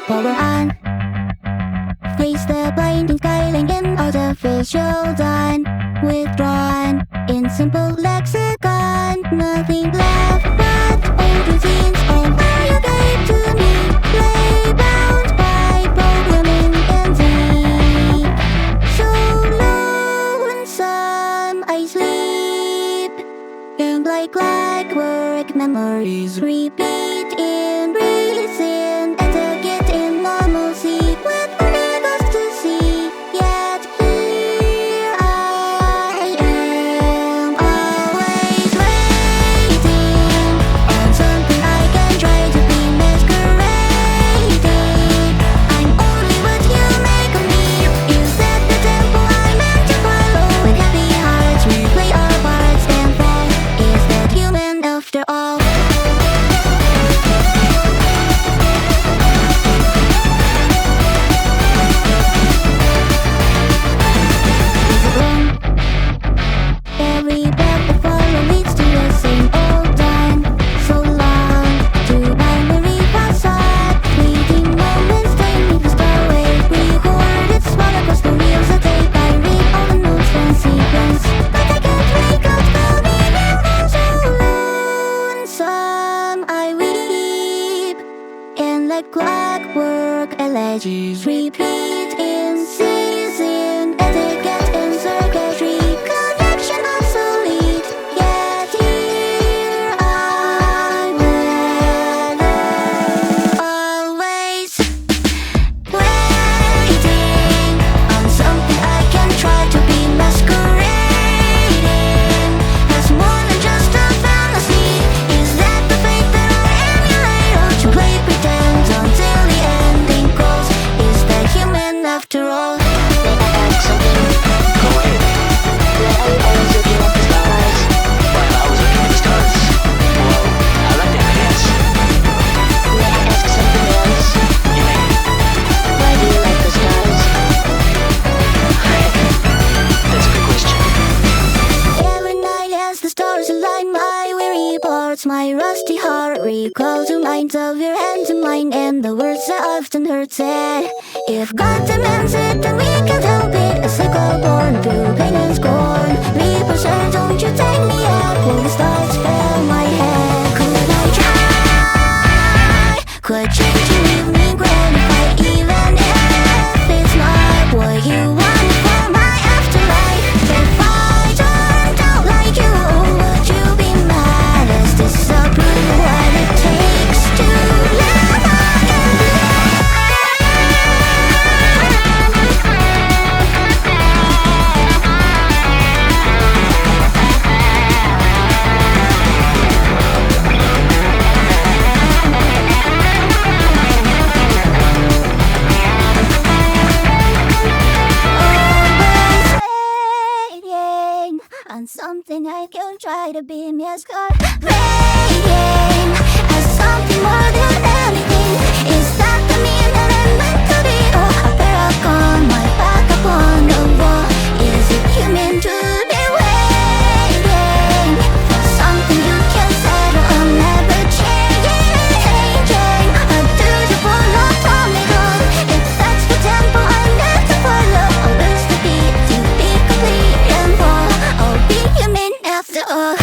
Power on. Face the blinding skyline in artificial dawn. Withdrawn in simple lexicon. Nothing left but old routines of how you gave to me. Play bound by programming and deep. So lonesome I sleep. And like clockwork memories repeat in reason. And to get in normalcy with only us to see. Yet here I am, always waiting on something I can try to be masquerading. I'm only what you make of me. You set the tempo I'm meant to follow. With heavy hearts we play our parts and fall. Is that human after all? Every path I follow leads to the same old time. So long to binary facade. Fleeting moments take me the starway. Recorded small across the wheels I take. I read all the notes from sequence, but I can't make out the meaning. I'm so lonesome I weep. And like clockwork elegies repeat in season. Etiquette and circuitry. Connection obsolete. Yet here I am, always waiting on something I can try to be masquerading. As more than just a fantasy. Is that the fate that I emulate? Or to play pretend until the ending calls? Is that human after all? May I ask something? Go ahead. Why I was looking at the stars. While I was looking at the stars. Well, I like that, I guess. May I ask something else? You may. Why do you like the stars? That's a good question. Every night as the stars align, my weary parts, my rusty heart recall to minds of your hand to mine, and the words I often heard said, if God demands it, then we can't help it. A sickle born through pain and scorn. Reaper said, don't you take me out. When the stars fell my head, could I try? Could you leave me gratified, even if it's not what you want for my afterlife? If I turned out like you, would you be mad as disapprove what it takes to live on something I can try to be masquerading as something more than anything. Is that the mean that I'm meant to be? Oh, a paragon, my back upon the wall. Is it human to be waiting for something you can settle on, never changing? A dutiful atomic clock. If that's the tempo I'm meant to follow, I'll lose the beat to be complete and fall. I'll be human after all.